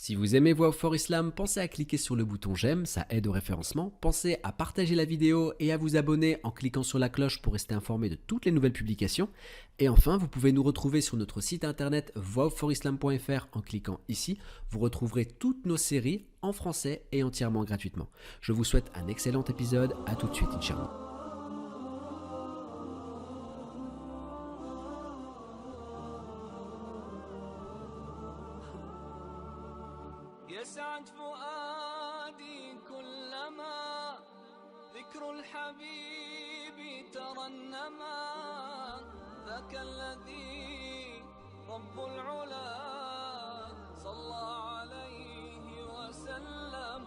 Si vous aimez Voix for Islam, pensez à cliquer sur le bouton j'aime, ça aide au référencement. Pensez à partager la vidéo et à vous abonner en cliquant sur la cloche pour rester informé de toutes les nouvelles publications. Et enfin, vous pouvez nous retrouver sur notre site internet voixforislam.fr en cliquant ici. Vous retrouverez toutes nos séries en français et entièrement gratuitement. Je vous souhaite un excellent épisode, à tout de suite, Inch'Allah. يسعد فؤادي كلما ذكر الحبيب ترنما ذاك الذي رب العلا صلى عليه وسلم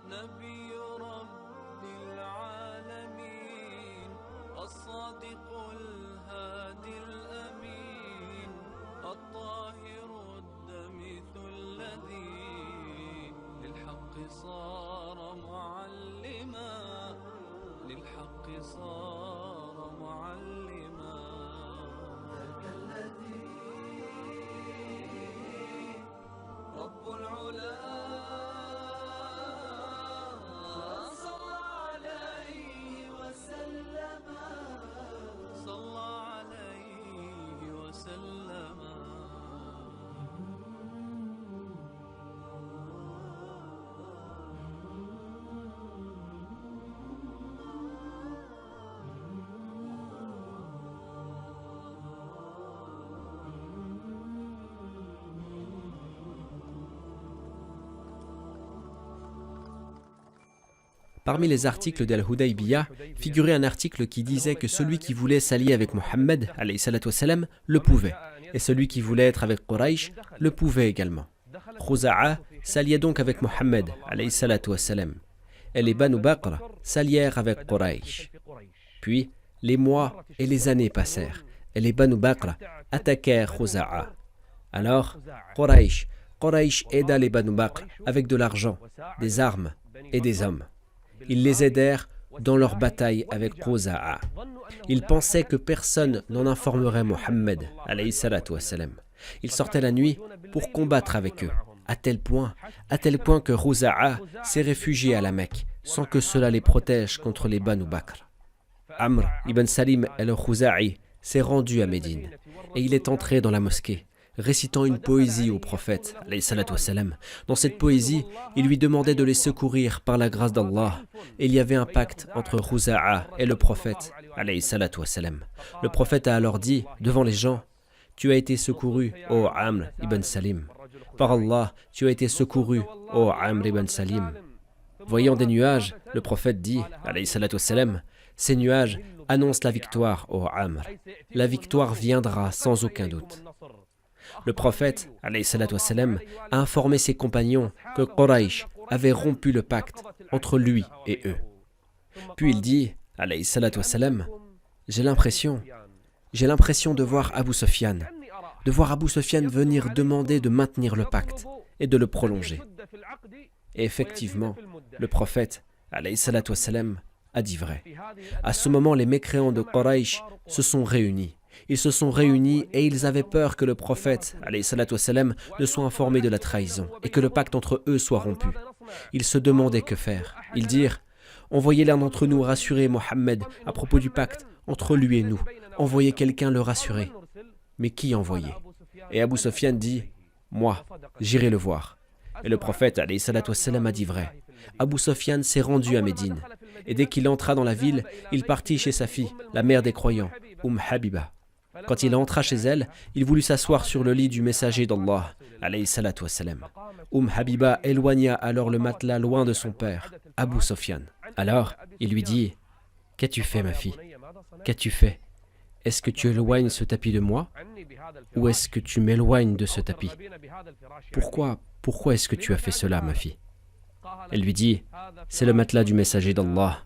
نبي رب العالمين الصادق الهادي الأمين الطاهر الدمث الذي للحق صار معلما للحق صار معلما ذاك الذي رب العلا صلى عليه وسلم صلى عليه وسلم. Parmi les articles d'Al-Hudaybiyah figurait un article qui disait que celui qui voulait s'allier avec Mohammed le pouvait, et celui qui voulait être avec Quraysh le pouvait également. Khuza'a s'alliait donc avec Mohammed et les Banu Bakr s'allièrent avec Quraysh. Puis les mois et les années passèrent, et les Banu Bakr attaquèrent Khuza'a. Alors Quraysh aida les Banu Bakr avec de l'argent, des armes et des hommes. Ils les aidèrent dans leur bataille avec Khuza'a. Ils pensaient que personne n'en informerait Mohammed. Ils sortaient la nuit pour combattre avec eux, à tel point que Khuza'a s'est réfugié à la Mecque, sans que cela les protège contre les Banu Bakr. Amr ibn Salim al-Khuza'i s'est rendu à Médine, et il est entré dans la mosquée, récitant une poésie au prophète. Dans cette poésie, il lui demandait de les secourir par la grâce d'Allah. Et il y avait un pacte entre Khuza'a et le prophète. Le prophète a alors dit devant les gens: tu as été secouru, ô Amr ibn Salim. Par Allah, tu as été secouru, ô Amr ibn Salim. Voyant des nuages, le prophète dit, ces nuages annoncent la victoire, ô Amr. La victoire viendra sans aucun doute. Le prophète a informé ses compagnons que Quraysh avait rompu le pacte entre lui et eux. Puis il dit, j'ai l'impression de voir Abu Sufyan venir demander de maintenir le pacte et de le prolonger. Et effectivement, le prophète a dit vrai. À ce moment, les mécréants de Quraysh se sont réunis. Ils se sont réunis et ils avaient peur que le prophète ne soit informé de la trahison et que le pacte entre eux soit rompu. Ils se demandaient que faire. Ils dirent: envoyez l'un d'entre nous rassurer Mohammed à propos du pacte entre lui et nous. Envoyez quelqu'un le rassurer. Mais qui envoyer? Et Abu Sufyan dit: moi, j'irai le voir. Et le prophète a dit vrai. Abu Sufyan s'est rendu à Médine. Et dès qu'il entra dans la ville, il partit chez sa fille, la mère des croyants, Habiba. Quand il entra chez elle, il voulut s'asseoir sur le lit du messager d'Allah, Habiba éloigna alors le matelas loin de son père, Abu Sufyan. Alors, il lui dit: qu'as-tu fait, ma fille? Qu'as-tu fait? Est-ce que tu éloignes ce tapis de moi? Ou est-ce que tu m'éloignes de ce tapis? Pourquoi est-ce que tu as fait cela, ma fille? Elle lui dit: c'est le matelas du messager d'Allah,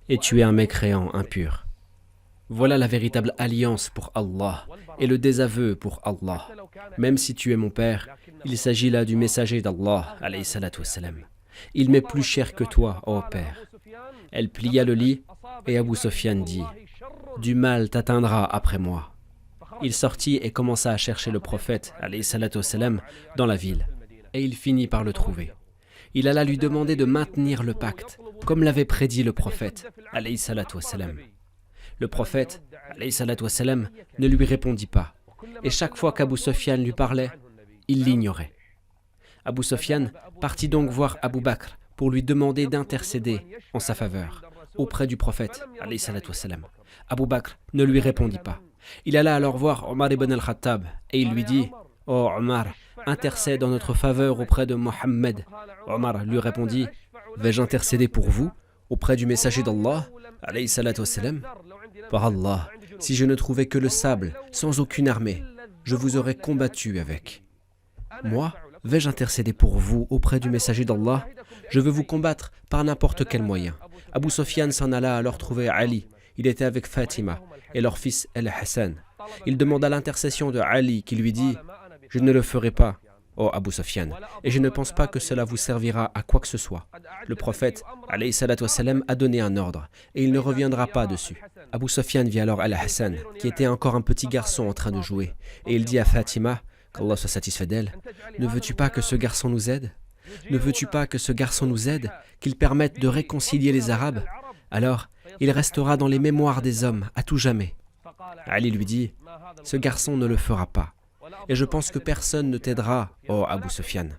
et tu es un mécréant impur. Voilà la véritable alliance pour Allah et le désaveu pour Allah. Même si tu es mon père, il s'agit là du messager d'Allah. Il m'est plus cher que toi, ô père. Elle plia le lit et Abu Sufyan dit: du mal t'atteindra après moi. Il sortit et commença à chercher le prophète dans la ville. et il finit par le trouver. Il alla lui demander de maintenir le pacte, comme l'avait prédit le prophète, alayhi salatu wassalam. Le prophète, alayhi salatu wassalam, ne lui répondit pas, et chaque fois qu'Abu Sufyan lui parlait, il l'ignorait. Abu Sufyan partit donc voir Abu Bakr pour lui demander d'intercéder en sa faveur auprès du prophète, alayhi salatu wassalam. Abu Bakr ne lui répondit pas. Il alla alors voir Omar ibn al-Khattab et il lui dit « Oh Omar, intercède en notre faveur auprès de Mohammed. » Omar lui répondit « Vais-je intercéder pour vous auprès du messager d'Allah, alayhi salatu wassalam ? Par Allah, si je ne trouvais que le sable, sans aucune armée, je vous aurais combattu avec. Moi, vais-je intercéder pour vous auprès du messager d'Allah ? Je veux vous combattre par n'importe quel moyen. » Abu Sufyan s'en alla alors trouver Ali. Il était avec Fatima et leur fils El-Hassan. Il demanda l'intercession de Ali qui lui dit « Je ne le ferai pas, ô Abu Sufyan, et je ne pense pas que cela vous servira à quoi que ce soit. » Le prophète, alayhi salatu wassalam, a donné un ordre et il ne reviendra pas dessus. Abu Sufyan vit alors El-Hassan, qui était encore un petit garçon en train de jouer, et il dit à Fatima, qu'Allah soit satisfait d'elle, « Ne veux-tu pas que ce garçon nous aide ? Ne veux-tu pas que ce garçon nous aide, qu'il permette de réconcilier les Arabes ? Alors, il restera dans les mémoires des hommes à tout jamais. » Ali lui dit, « Ce garçon ne le fera pas, et je pense que personne ne t'aidera, ô Abu Sufyan.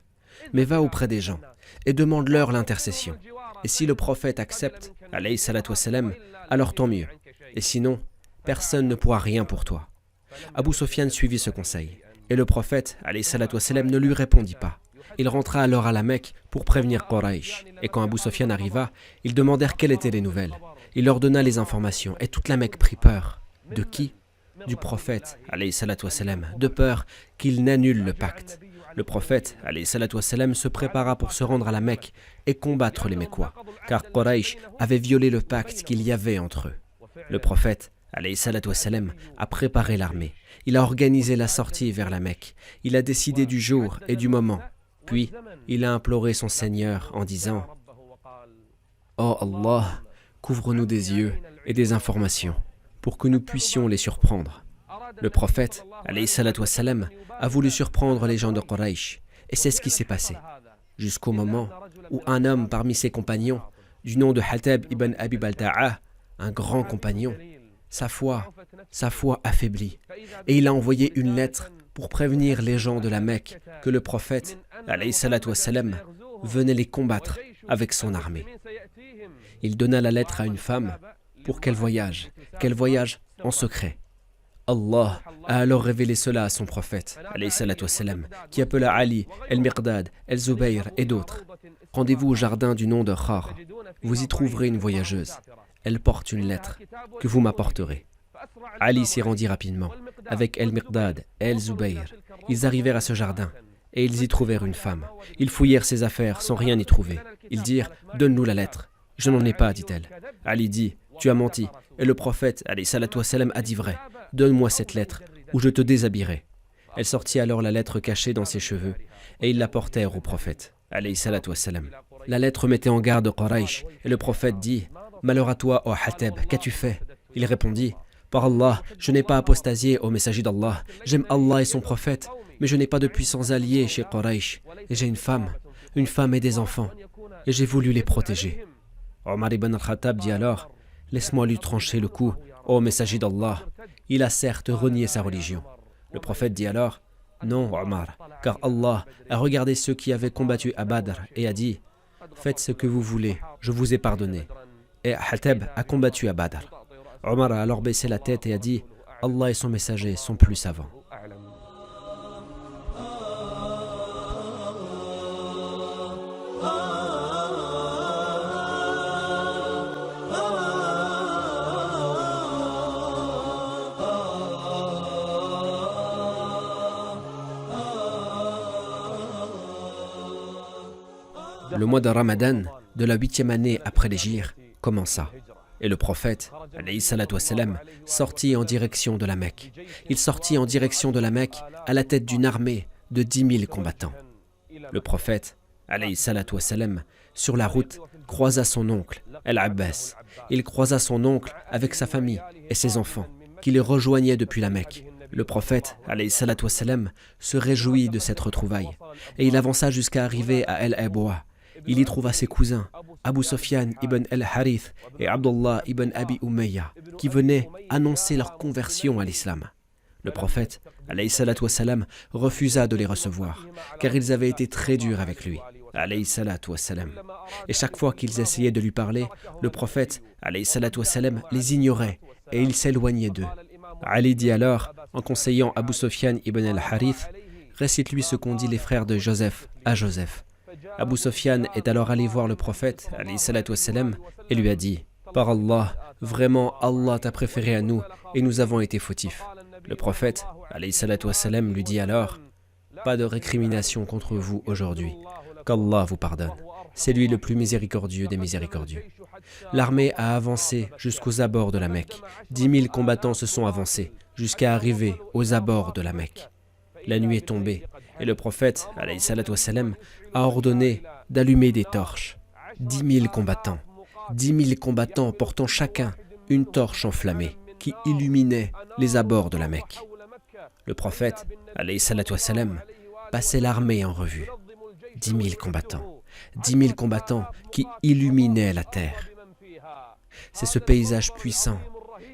Mais va auprès des gens et demande-leur l'intercession. Et si le prophète accepte, alayhi salatu wassalam, alors tant mieux. Et sinon, personne ne pourra rien pour toi. » Abu Sufyan suivit ce conseil, et le prophète, alayhi salatu wassalam, ne lui répondit pas. Il rentra alors à la Mecque pour prévenir Quraysh, et quand Abu Sufyan arriva, ils demandèrent quelles étaient les nouvelles. Il leur donna les informations, et toute la Mecque prit peur. De qui ? Du prophète, alayhi salatu wassalam, de peur qu'il n'annule le pacte. Le prophète, alayhi salatu wassalam, se prépara pour se rendre à la Mecque et combattre les Mécois, car Quraysh avait violé le pacte qu'il y avait entre eux. Le prophète, alayhi salatu wassalam, a préparé l'armée. Il a organisé la sortie vers la Mecque. Il a décidé du jour et du moment. Puis, il a imploré son Seigneur en disant « Oh Allah, couvre-nous des yeux et des informations pour que nous puissions les surprendre. » Le prophète, alayhi salatu wassalam, a voulu surprendre les gens de Quraysh, et c'est ce qui s'est passé, jusqu'au moment où un homme parmi ses compagnons, du nom de Hattab ibn Abi Balta'a, un grand compagnon, sa foi affaiblie, et il a envoyé une lettre pour prévenir les gens de la Mecque que le prophète, alayhi salatu wassalam, venait les combattre avec son armée. Il donna la lettre à une femme pour qu'elle voyage en secret. Allah a alors révélé cela à son prophète, alayhi salatu wassalam, qui appela Ali, El-Miqdad, El-Zubayr et d'autres. « Rendez-vous au jardin du nom de Khar. Vous y trouverez une voyageuse. Elle porte une lettre que vous m'apporterez. » Ali s'y rendit rapidement, avec El-Miqdad et El-Zubayr. Ils arrivèrent à ce jardin, et ils y trouvèrent une femme. Ils fouillèrent ses affaires sans rien y trouver. Ils dirent « Donne-nous la lettre. » « Je n'en ai pas, dit-elle. » Ali dit « Tu as menti. » Et le prophète, alayhi salatu wassalam, a dit vrai. « Donne-moi cette lettre, ou je te déshabillerai. » Elle sortit alors la lettre cachée dans ses cheveux, et ils la portèrent au prophète, alayhi salatu wassalam. La lettre mettait en garde Quraysh, et le prophète dit « Malheur à toi, ô Hattab, qu'as-tu fait ?» Il répondit « Par Allah, je n'ai pas apostasié au messager d'Allah. J'aime Allah et son prophète, mais je n'ai pas de puissants alliés chez Quraysh. Et j'ai une femme et des enfants, et j'ai voulu les protéger. » Omar ibn al-Khattab dit alors « Laisse-moi lui trancher le cou, ô messager d'Allah. Il a certes renié sa religion. » Le prophète dit alors « Non, Omar, car Allah a regardé ceux qui avaient combattu à Badr et a dit « Faites ce que vous voulez, je vous ai pardonné. » Et Hattab a combattu à Badr. Omar a alors baissé la tête et a dit « Allah et son messager sont plus savants. » Le mois de Ramadan, de la 8e année après l'Hégire, commença. Et le prophète, alayhi salatu wassalam, sortit en direction de la Mecque. Il sortit en direction de la Mecque à la tête d'une armée de 10 000 combattants. Le prophète, alayhi salatu wassalam, sur la route, croisa son oncle, El-Abbas. Il croisa son oncle avec sa famille et ses enfants, qui les rejoignaient depuis la Mecque. Le prophète, alayhi salatu wassalam, se réjouit de cette retrouvaille et il avança jusqu'à arriver à El-Abwa. Il y trouva ses cousins, Abu Sufyan ibn al-Harith et Abdullah ibn Abi Umayya, qui venaient annoncer leur conversion à l'islam. Le prophète, alayhi salatu wassalam, refusa de les recevoir, car ils avaient été très durs avec lui, alayhi salatu wassalam. Et chaque fois qu'ils essayaient de lui parler, le prophète, alayhi salatu wassalam, les ignorait et il s'éloignait d'eux. Ali dit alors, en conseillant Abu Sufyan ibn al-Harith, « Récite-lui ce qu'ont dit les frères de Joseph à Joseph. » Abu Sufyan est alors allé voir le prophète, alayhi salatu wassalam, et lui a dit, « Par Allah, vraiment Allah t'a préféré à nous et nous avons été fautifs. » Le prophète, alayhi salatu wassalam, lui dit alors, « Pas de récrimination contre vous aujourd'hui, qu'Allah vous pardonne. C'est lui le plus miséricordieux des miséricordieux. » L'armée a avancé jusqu'aux abords de la Mecque. 10 000 combattants se sont avancés jusqu'à arriver aux abords de la Mecque. La nuit est tombée et le prophète, alayhi salatu wassalam, a ordonné d'allumer des torches. 10 000 combattants. 10 000 combattants portant chacun une torche enflammée qui illuminait les abords de la Mecque. Le prophète, alayhi salatu wassalam, passait l'armée en revue. 10 000 combattants. 10 000 combattants qui illuminaient la terre. C'est ce paysage puissant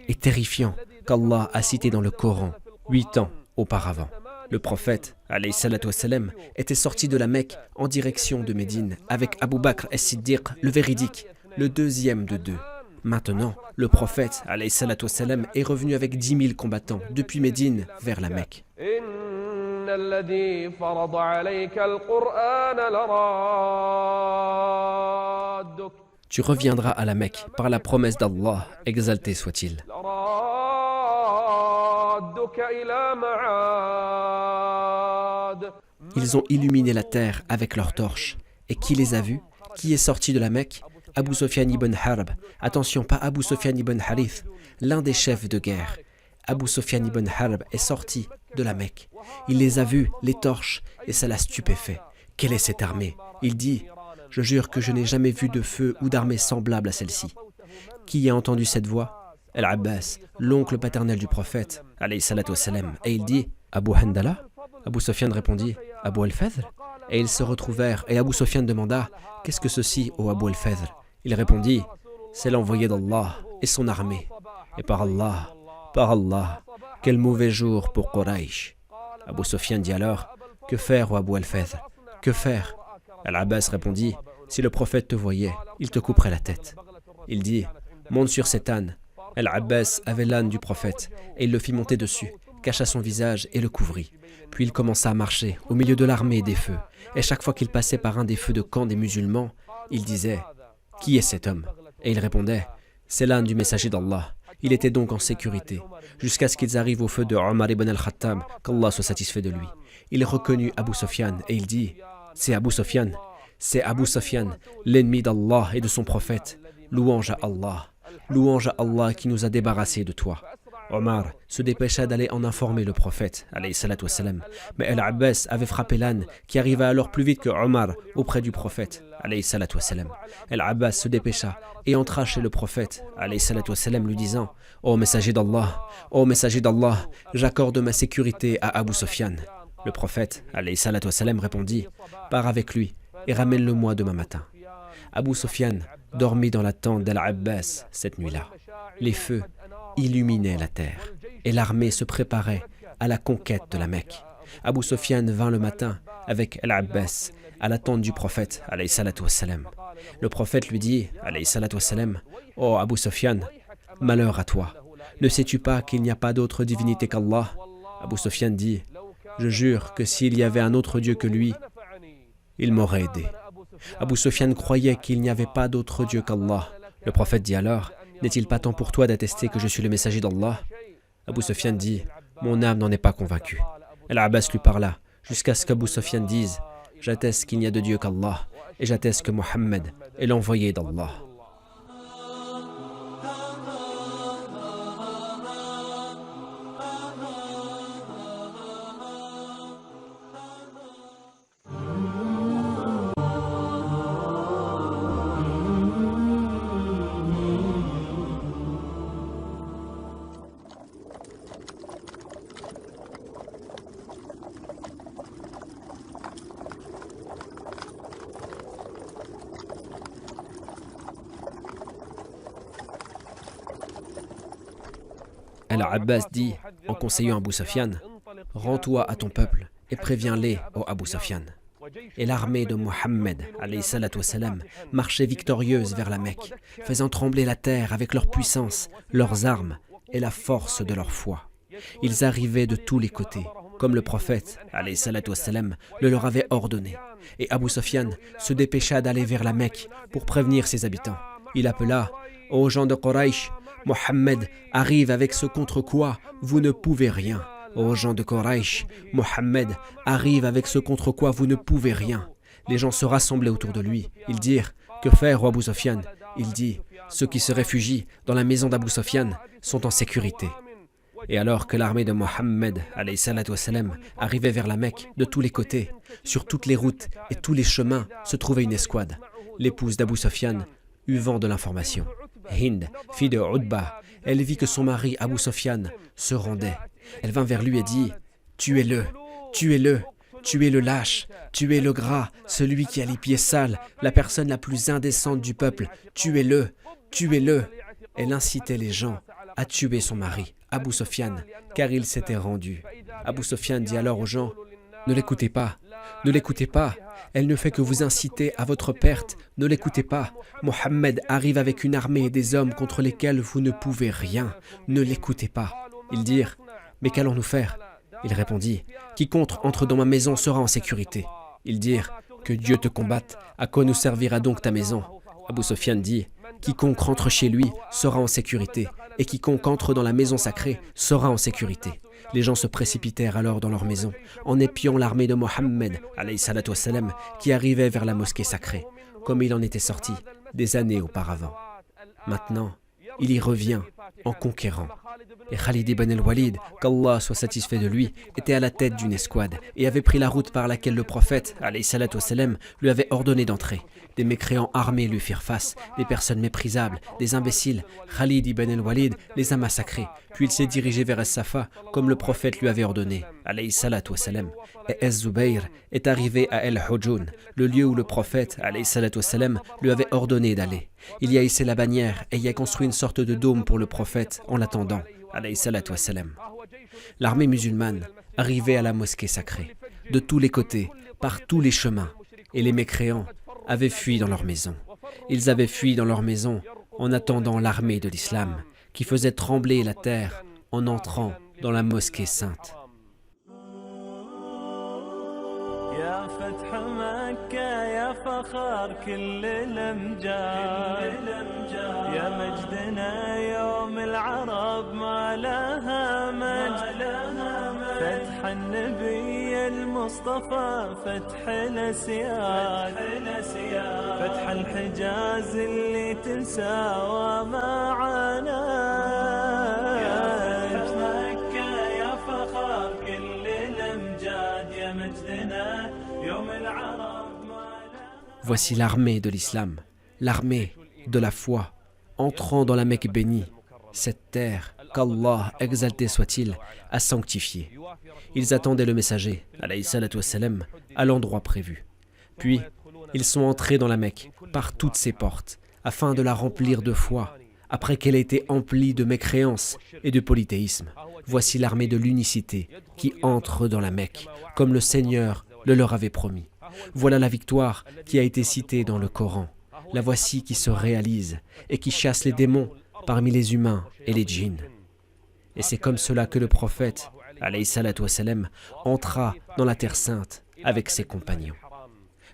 et terrifiant qu'Allah a cité dans le Coran 8 ans auparavant. Le prophète, alayhi salatu wassalam, était sorti de la Mecque en direction de Médine avec Abu Bakr as-Siddiq, le véridique, le deuxième de deux. Maintenant, le prophète, alayhi salatu wassalam, est revenu avec 10 000 combattants depuis Médine vers la Mecque. Tu reviendras à la Mecque par la promesse d'Allah, exalté soit-il. Ils ont illuminé la terre avec leurs torches. Et qui les a vus? Qui est sorti de la Mecque? Abu Sufyan ibn Harb. Attention, pas Abu Sufyan ibn Harith, l'un des chefs de guerre. Abu Sufyan ibn Harb est sorti de la Mecque. Il les a vus, les torches, et ça l'a stupéfait. Quelle est cette armée? Il dit, je jure que je n'ai jamais vu de feu ou d'armée semblable à celle-ci. Qui a entendu cette voix? Al-Abbas, l'oncle paternel du prophète, alayhi salatu wassalam. Et il dit, Abu Handala? Abu Sufyan répondit, Abu al-Fadl? Et ils se retrouvèrent, et Abu Sufyan demanda, qu'est-ce que ceci, ô Abu al-Fadl? Il répondit, c'est l'envoyé d'Allah et son armée. Et par Allah, quel mauvais jour pour Quraysh. Abu Sufyan dit alors, que faire, ô Abu al-Fadl? Que faire? Al-Abbas répondit, si le prophète te voyait, il te couperait la tête. Il dit, monte sur cet âne. Al-Abbas avait l'âne du prophète, et il le fit monter dessus, cacha son visage et le couvrit. Puis il commença à marcher au milieu de l'armée des feux. Et chaque fois qu'il passait par un des feux de camp des musulmans, il disait, qui est cet homme? Et il répondait, c'est l'âne du messager d'Allah. Il était donc en sécurité, jusqu'à ce qu'ils arrivent au feu de Omar ibn al-Khattab, qu'Allah soit satisfait de lui. Il reconnut Abu Sufyan et il dit, c'est Abu Sufyan, l'ennemi d'Allah et de son prophète. Louange à Allah qui nous a débarrassés de toi. Omar se dépêcha d'aller en informer le prophète, alayhi salatu wassalam. Mais Al-Abbas avait frappé l'âne, qui arriva alors plus vite que Omar auprès du prophète, alayhi salatu wassalam. Al-Abbas se dépêcha et entra chez le prophète, alayhi salatu wassalam, lui disant, ô messager d'Allah, j'accorde ma sécurité à Abu Sufyan. Le prophète, alayhi salatu wassalam, répondit, pars avec lui et ramène-le-moi demain matin. Abu Sufyan dormit dans la tente d'Al-Abbas cette nuit-là. Les feux illuminaient la terre et l'armée se préparait à la conquête de la Mecque. Abu Sufyan vint le matin avec Al-Abbas à la tente du prophète, alayhi salatu wassalam. Le prophète lui dit, alayhi salatu wassalam, ô Abu Sufyan, malheur à toi. Ne sais-tu pas qu'il n'y a pas d'autre divinité qu'Allah? Abu Sufyan dit, je jure que s'il y avait un autre Dieu que lui, il m'aurait aidé. Abu Sufyan croyait qu'il n'y avait pas d'autre Dieu qu'Allah. Le prophète dit alors, n'est-il pas temps pour toi d'attester que je suis le messager d'Allah? Abu Sufyan dit, mon âme n'en est pas convaincue. Al-Abbas lui parla, jusqu'à ce qu'Abu Sufyan dise, j'atteste qu'il n'y a de Dieu qu'Allah, et j'atteste que Mohammed est l'envoyé d'Allah. Al-Abbas dit, en conseillant Abu Sufyan, « Rends-toi à ton peuple et préviens-les, ô Abu Sufyan. » Et l'armée de Mohammed marchait victorieuse vers la Mecque, faisant trembler la terre avec leur puissance, leurs armes et la force de leur foi. Ils arrivaient de tous les côtés, comme le prophète le leur avait ordonné. Et Abu Sufyan se dépêcha d'aller vers la Mecque pour prévenir ses habitants. Il appela « Ô gens de Quraysh, Mohammed arrive avec ce contre quoi vous ne pouvez rien. Ô gens de Quraysh, Mohammed arrive avec ce contre quoi vous ne pouvez rien. » Les gens se rassemblaient autour de lui. Ils dirent « Que faire, ô Abu Sufyan ?» Il dit « Ceux qui se réfugient dans la maison d'Abu Sufyan sont en sécurité. » Et alors que l'armée de Mohammed arrivait vers la Mecque de tous les côtés, sur toutes les routes et tous les chemins se trouvait une escouade. L'épouse d'Abu Sufyan eut vent de l'information. Hind, fille de Utbah, elle vit que son mari Abu Sufyan se rendait. Elle vint vers lui et dit « Tuez-le, tuez-le, tuez le lâche, tuez le gras, celui qui a les pieds sales, la personne la plus indécente du peuple, tuez-le, tuez-le. » Elle incitait les gens à tuer son mari, Abu Sufyan, car il s'était rendu. Abu Sufyan dit alors aux gens « Ne l'écoutez pas, ne l'écoutez pas, elle ne fait que vous inciter à votre perte, ne l'écoutez pas. Mohammed arrive avec une armée et des hommes contre lesquels vous ne pouvez rien, ne l'écoutez pas. » Ils dirent « Mais qu'allons-nous faire ?» Il répondit « Quiconque entre dans ma maison sera en sécurité. » Ils dirent « Que Dieu te combatte, à quoi nous servira donc ta maison ?» Abu Sufyan dit « Quiconque rentre chez lui sera en sécurité, et quiconque entre dans la maison sacrée sera en sécurité. » Les gens se précipitèrent alors dans leur maison, en épiant l'armée de Mohammed, qui arrivait vers la mosquée sacrée, comme il en était sorti des années auparavant. Maintenant, il y revient en conquérant. Et Khalid ibn al-Walid, qu'Allah soit satisfait de lui, était à la tête d'une escouade et avait pris la route par laquelle le prophète lui avait ordonné d'entrer. Des mécréants armés lui firent face, des personnes méprisables, des imbéciles. Khalid ibn al-Walid les a massacrés, puis il s'est dirigé vers As-Safa comme le prophète lui avait ordonné. Et Az-Zubayr est arrivé à El-Hujun, le lieu où le prophète lui avait ordonné d'aller. Il y a hissé la bannière et y a construit une sorte de dôme pour le prophète en l'attendant. L'armée musulmane arrivait à la mosquée sacrée, de tous les côtés, par tous les chemins, et les mécréants avaient fui dans leur maison. Ils avaient fui dans leur maison en attendant l'armée de l'islam, qui faisait trembler la terre en entrant dans la mosquée sainte. يا فتح مكة يا فخر كل الأمجاد يا مجدنا يوم العرب ما لها مجد فتح النبي المصطفى فتح الأسياد فتح الحجاز اللي تنسى وما عانى يا فتح مكة يا فخر كل الأمجاد يا مجدنا يوم العرب. Voici l'armée de l'islam, l'armée de la foi, entrant dans la Mecque bénie, cette terre qu'Allah, exalté soit-il, a sanctifiée. Ils attendaient le messager, à l'endroit prévu. Puis, ils sont entrés dans la Mecque, par toutes ses portes, afin de la remplir de foi, après qu'elle ait été emplie de mécréance et de polythéisme. Voici l'armée de l'unicité qui entre dans la Mecque, comme le Seigneur le leur avait promis. Voilà la victoire qui a été citée dans le Coran. La voici qui se réalise et qui chasse les démons parmi les humains et les djinns. Et c'est comme cela que le prophète, entra dans la terre sainte avec ses compagnons.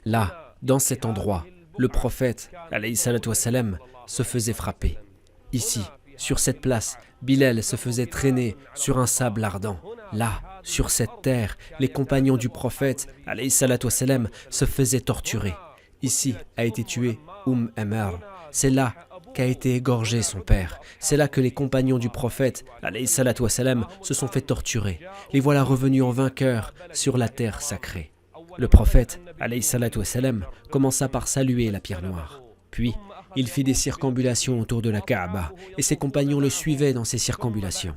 Là, dans cet endroit, le prophète, se faisait frapper. Ici, sur cette place, Bilal se faisait traîner sur un sable ardent. Là, sur cette terre, les compagnons du prophète, se faisaient torturer. Ici a été tué Amr. C'est là qu'a été égorgé son père. C'est là que les compagnons du prophète, se sont fait torturer. Les voilà revenus en vainqueurs sur la terre sacrée. Le prophète, commença par saluer la pierre noire. Puis, il fit des circambulations autour de la Kaaba et ses compagnons le suivaient dans ces circambulations.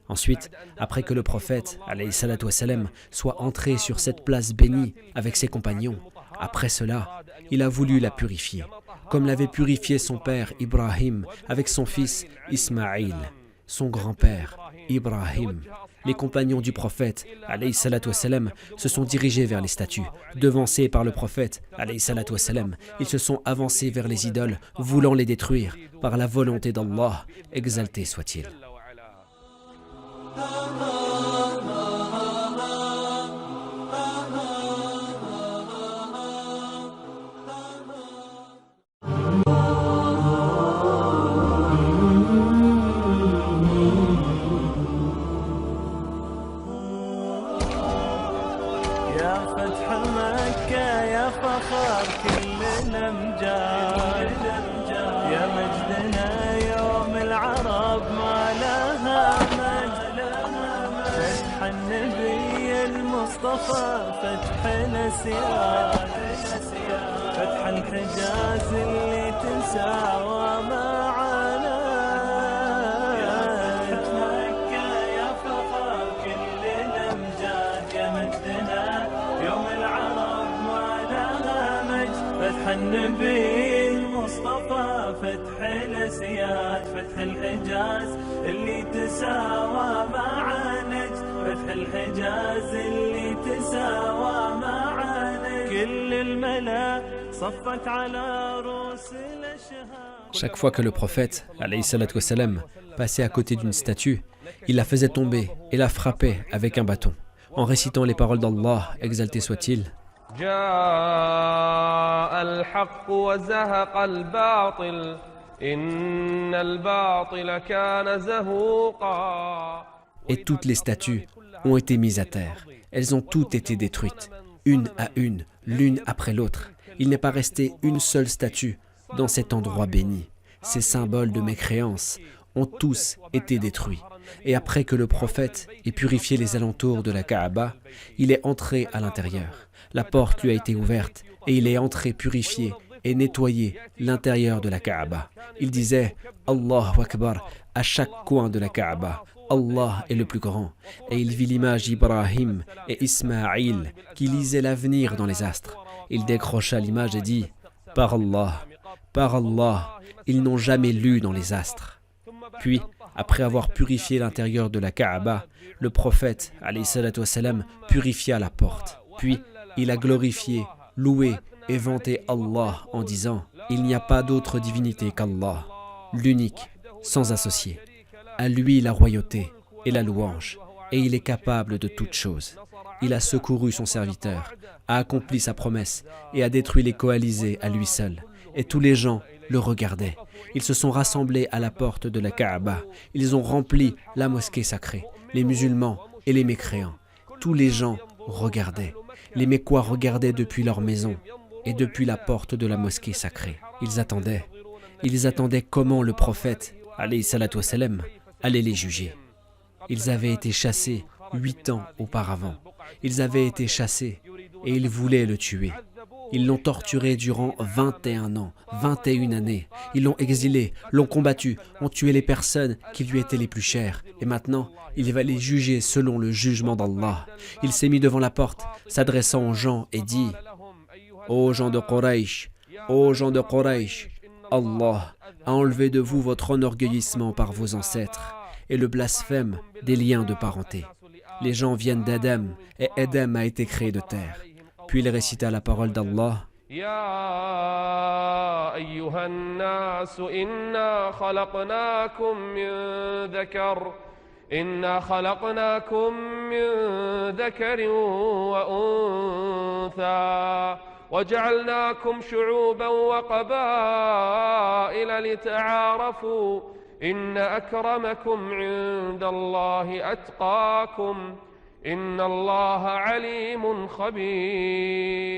Ensuite, après que le prophète, soit entré sur cette place bénie avec ses compagnons, après cela, il a voulu la purifier, comme l'avait purifié son père Ibrahim avec son fils Ismaïl, son grand-père, Ibrahim. Les compagnons du prophète, alayhi salatu wassalam, se sont dirigés vers les statues. Devancés par le prophète, alayhi salatu wassalam, ils se sont avancés vers les idoles, voulant les détruire par la volonté d'Allah, exalté soit-il. يا فتح مكة يا فخر كل الأمجاد يا مجدنا يوم العرب ما لها مجد فتح النبي المصطفى فتح الأسياد فتح الحجاز اللي تساوى معنا يا فتح مكة يا فخر كل الأمجاد يا مجدنا يوم العرب ما لها مجد فتح النبي المصطفى فتح الأسياد فتح الحجاز اللي تساوى مع نجد فتح الحجاز اللي تساوى مع نجد كل الملا صفت على رؤوس الأشهاد. Chaque fois que le prophète, alayhi salatu wassalam, passait à côté d'une statue, il la faisait tomber et la frappait avec un bâton, en récitant les paroles d'Allah, exalté soit-il. جاء الحق وزهق الباطل إن الباطل كان زهوقا. Et toutes les statues ont été mises à terre. Elles ont toutes été détruites, une à une, l'une après l'autre. Il n'est pas resté une seule statue dans cet endroit béni. Ces symboles de mécréance ont tous été détruits. Et après que le prophète ait purifié les alentours de la Kaaba, il est entré à l'intérieur. La porte lui a été ouverte et il est entré purifier et nettoyer l'intérieur de la Kaaba. Il disait « Allahu Akbar » à chaque coin de la Kaaba. Allah est le plus grand. Et il vit l'image d'Ibrahim et Ismaïl qui lisaient l'avenir dans les astres. Il décrocha l'image et dit « Par Allah, ils n'ont jamais lu dans les astres. » Puis, après avoir purifié l'intérieur de la Kaaba, le prophète, alayhi salatu wassalam, purifia la porte. Puis, il a glorifié, loué et vanté Allah en disant « Il n'y a pas d'autre divinité qu'Allah, l'unique, sans associé. À lui la royauté et la louange, et il est capable de toutes choses. Il a secouru son serviteur, a accompli sa promesse et a détruit les coalisés à lui seul. Et tous les gens le regardaient. Ils se sont rassemblés à la porte de la Kaaba. Ils ont rempli la mosquée sacrée, les musulmans et les mécréants. Tous les gens regardaient. Les Mécois regardaient depuis leur maison et depuis la porte de la mosquée sacrée. Ils attendaient comment le prophète, alayhi salatu wassalam, allait les juger. Ils avaient été chassés 8 ans auparavant. Ils avaient été chassés et ils voulaient le tuer. Ils l'ont torturé durant 21 ans, 21 années. Ils l'ont exilé, l'ont combattu, ont tué les personnes qui lui étaient les plus chères. Et maintenant, il va les juger selon le jugement d'Allah. Il s'est mis devant la porte, s'adressant aux gens et dit « Ô gens de Quraysh, Allah a enlevé de vous votre enorgueillissement par vos ancêtres et le blasphème des liens de parenté. Les gens viennent d'Adam et Adam a été créé de terre. » Puis il récita la parole d'Allah. يا أيها الناس إنا خلقناكم من ذكر وأنثى وجعلناكم شعوبا وقبائل لتعارفوا إن أكرمكم عند الله أتقاكم إن الله عليم خبير.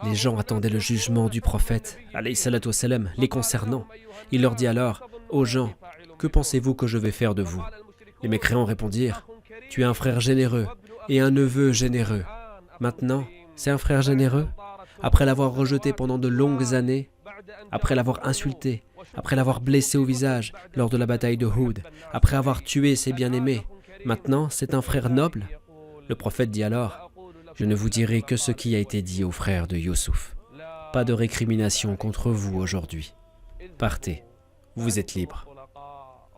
Les gens attendaient le jugement du prophète, alayhi salatu wassalam, les concernant. Il leur dit alors, ô gens, que pensez-vous que je vais faire de vous? Les mécréants répondirent, tu es un frère généreux et un neveu généreux. Maintenant, c'est un frère généreux? Après l'avoir rejeté pendant de longues années, après l'avoir insulté, après l'avoir blessé au visage lors de la bataille de Houd, après avoir tué ses bien-aimés, maintenant c'est un frère noble? Le prophète dit alors, je ne vous dirai que ce qui a été dit aux frères de Youssouf. Pas de récrimination contre vous aujourd'hui. Partez, vous êtes libres.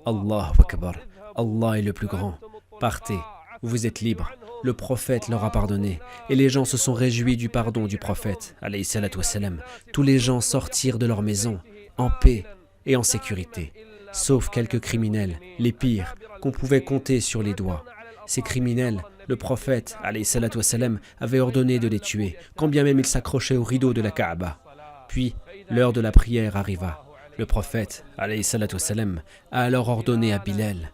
Allahu Akbar, Allah est le plus grand. Partez, vous êtes libres. Le prophète leur a pardonné. Et les gens se sont réjouis du pardon du prophète, alayhi salatu wassalam. Tous les gens sortirent de leur maison, en paix et en sécurité. Sauf quelques criminels, les pires, qu'on pouvait compter sur les doigts. Ces criminels, le prophète, alayhi salatu wassalam, avait ordonné de les tuer, quand bien même ils s'accrochaient au rideau de la Kaaba. Puis, l'heure de la prière arriva. Le prophète, alayhi salatu wassalam, a alors ordonné à Bilal,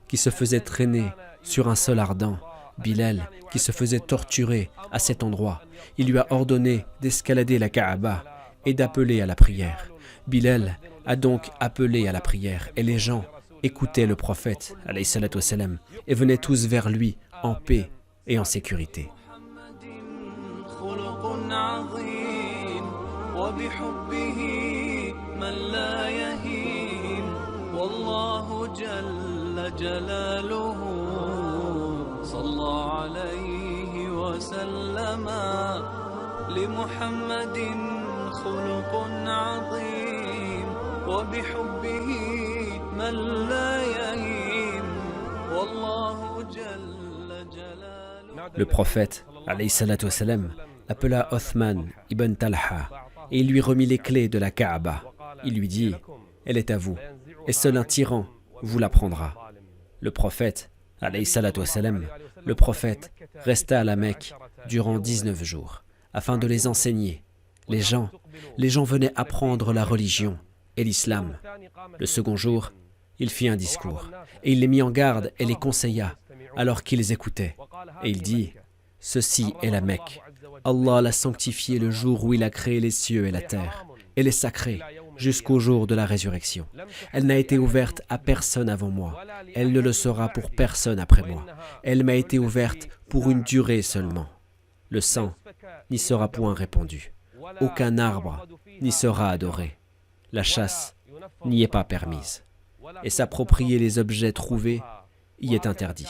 qui se faisait traîner sur un sol ardent, Bilal, qui se faisait torturer à cet endroit. Il lui a ordonné d'escalader la Kaaba et d'appeler à la prière. Bilal a donc appelé à la prière et les gens écoutaient le prophète, alayhi salatu wassalam, et venaient tous vers lui en paix et en sécurité. Le prophète, alayhi salatu wassalam, appela Othman ibn Talha et il lui remit les clés de la Kaaba. Il lui dit, elle est à vous, et seul un tyran vous la prendra. Le prophète, alayhi salatu wassalam, le prophète resta à la Mecque durant 19 jours, afin de les enseigner. Les gens venaient apprendre la religion et l'islam. Le second jour, il fit un discours, et il les mit en garde et les conseilla, alors qu'ils écoutaient. Et il dit, ceci est la Mecque. Allah l'a sanctifiée le jour où il a créé les cieux et la terre. Elle est sacrée jusqu'au jour de la résurrection. Elle n'a été ouverte à personne avant moi. Elle ne le sera pour personne après moi. Elle m'a été ouverte pour une durée seulement. Le sang n'y sera point répandu. Aucun arbre n'y sera adoré. La chasse n'y est pas permise. Et s'approprier les objets trouvés y est interdit.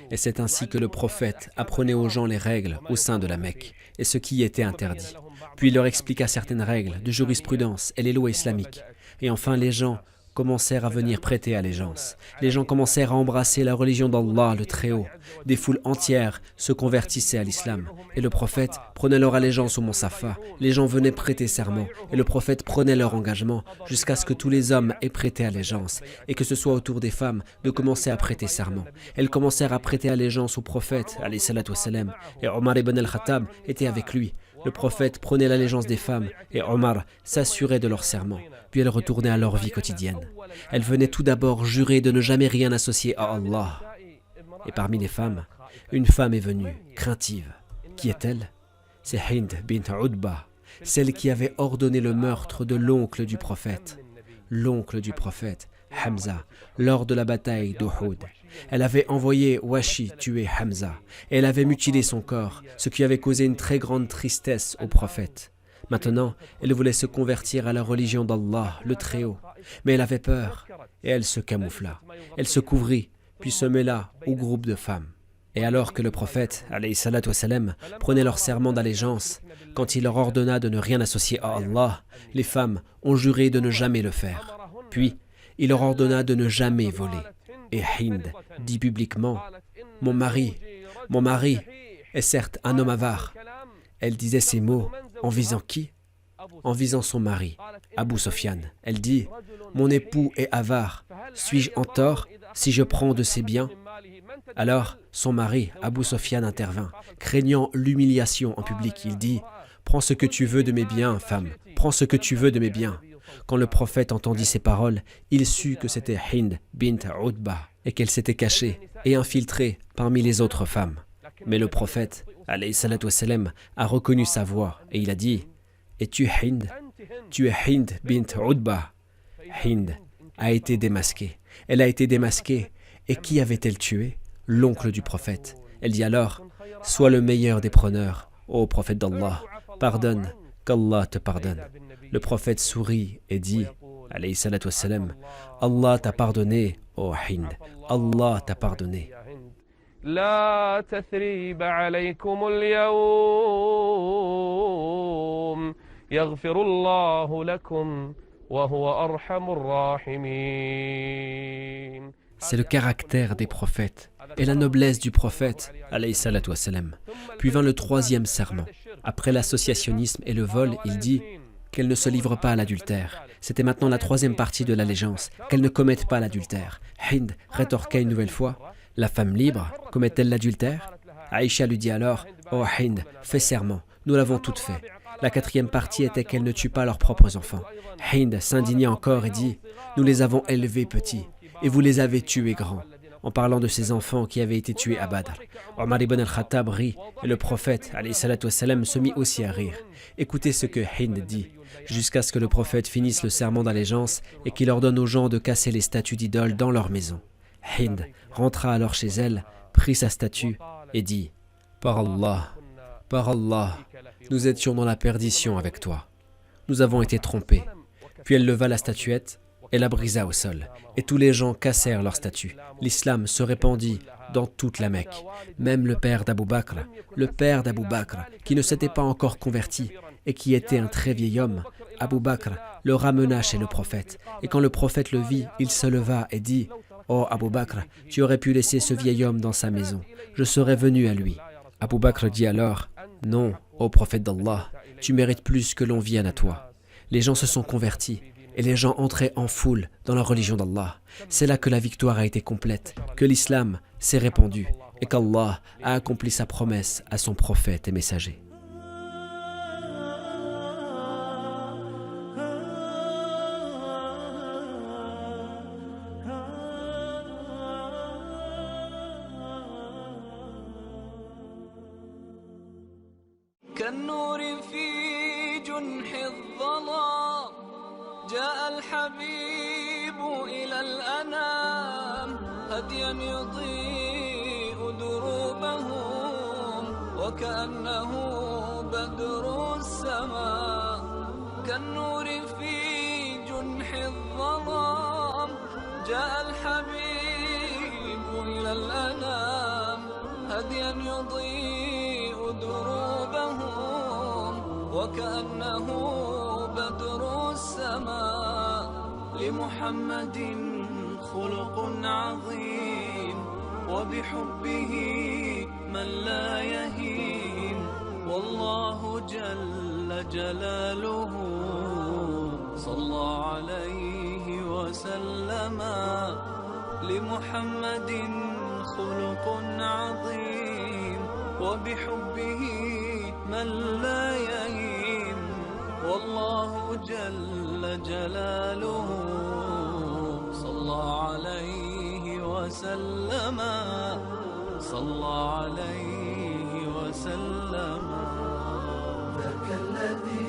Et c'est ainsi que le prophète apprenait aux gens les règles au sein de la Mecque et ce qui y était interdit. Puis il leur expliqua certaines règles de jurisprudence et les lois islamiques. Et enfin les gens commencèrent à venir prêter allégeance. Les gens commencèrent à embrasser la religion d'Allah, le Très-Haut. Des foules entières se convertissaient à l'islam. Et le prophète prenait leur allégeance au mont Safa. Les gens venaient prêter serment. Et le prophète prenait leur engagement jusqu'à ce que tous les hommes aient prêté allégeance. Et que ce soit au tour des femmes de commencer à prêter serment. Elles commencèrent à prêter allégeance au prophète, alayhi salatu wassalam. Et Omar ibn al-Khattab était avec lui. Le prophète prenait l'allégeance des femmes et Omar s'assurait de leur serment. Puis elles retournaient à leur vie quotidienne. Elles venaient tout d'abord jurer de ne jamais rien associer à Allah. Et parmi les femmes, une femme est venue, craintive. Qui est-elle? C'est Hind bint Utba, celle qui avait ordonné le meurtre de l'oncle du prophète. L'oncle du prophète, Hamza, lors de la bataille d'Uhud. Elle avait envoyé Washi tuer Hamza et elle avait mutilé son corps, ce qui avait causé une très grande tristesse au prophète. Maintenant, elle voulait se convertir à la religion d'Allah, le Très-Haut. Mais elle avait peur et elle se camoufla. Elle se couvrit, puis se mêla au groupe de femmes. Et alors que le prophète, alayhi salatu wassalam, prenait leur serment d'allégeance, quand il leur ordonna de ne rien associer à Allah, les femmes ont juré de ne jamais le faire. Puis, il leur ordonna de ne jamais voler. Et Hind dit publiquement, mon mari est certes un homme avare. Elle disait ces mots en visant qui? En visant son mari, Abu Sofyan. Elle dit, mon époux est avare, suis-je en tort si je prends de ses biens? Alors son mari, Abu Sofyan, intervint, craignant l'humiliation en public. Il dit, prends ce que tu veux de mes biens, femme, prends ce que tu veux de mes biens. Quand le prophète entendit ces paroles, il sut que c'était Hind bint Utba et qu'elle s'était cachée et infiltrée parmi les autres femmes. Mais le prophète, alayhi salatu wassalam, a reconnu sa voix et il a dit, es-tu Hind? Tu es Hind bint Utba. Hind a été démasquée. Elle a été démasquée. Et qui avait-elle tué? L'oncle du prophète. Elle dit alors, sois le meilleur des preneurs, ô prophète d'Allah, pardonne, qu'Allah te pardonne. Le prophète sourit et dit, alayhi salatu wassalam, Allah t'a pardonné, ô Hind, Allah t'a pardonné. لا تثريب عليكم اليوم يغفر الله لكم وهو أرحم الراحمين. c'est le caractère des prophètes et la noblesse du prophète, alayhi salatu wassalam. Puis vint le troisième serment. Après l'associationnisme et le vol, il dit qu'elle ne se livre pas à l'adultère. C'était maintenant la troisième partie de l'allégeance, qu'elle ne commette pas l'adultère. Hind rétorqua une nouvelle fois, la femme libre commet-elle l'adultère? Aïcha lui dit alors, oh Hind, fais serment, nous l'avons toute fait. La quatrième partie était qu'elle ne tue pas leurs propres enfants. Hind s'indigna encore et dit, nous les avons élevés petits, et vous les avez tués grands, en parlant de ces enfants qui avaient été tués à Badr. Omar ibn al-Khattab rit, et le prophète, alayhi salatu wassalam, se mit aussi à rire. Écoutez ce que Hind dit, jusqu'à ce que le prophète finisse le serment d'allégeance et qu'il ordonne aux gens de casser les statues d'idoles dans leur maison. Hind rentra alors chez elle, prit sa statue et dit, par Allah, nous étions dans la perdition avec toi. Nous avons été trompés. Puis elle leva la statuette et la brisa au sol. Et tous les gens cassèrent leur statue. L'islam se répandit dans toute la Mecque. Même le père d'Abou Bakr, qui ne s'était pas encore converti et qui était un très vieil homme, Abou Bakr le ramena chez le prophète. Et quand le prophète le vit, il se leva et dit, « Oh Abou Bakr, tu aurais pu laisser ce vieil homme dans sa maison. Je serais venu à lui. » Abou Bakr dit alors, « Non, ô prophète d'Allah, tu mérites plus que l'on vienne à toi. » Les gens se sont convertis et les gens entraient en foule dans la religion d'Allah. C'est là que la victoire a été complète, que l'islam s'est répandu et qu'Allah a accompli sa promesse à son prophète et messager. كالنور في جنح الظلام جاء الحبيب إلى الأنام هديا يضيء دروبهم وكأنه بدر السماء كالنور في جنح الظلام جاء الحبيب إلى الأنام هديا يضيء دروبهم وكأنه بدر السماء لمحمد خلق عظيم وبحبه من لا يهين والله جل جلاله صلى عليه وسلم لمحمد خلق عظيم وبحبه من لا يهين والله جل جلاله صلى عليه وسلم صلى عليه وسلم ذاك الذي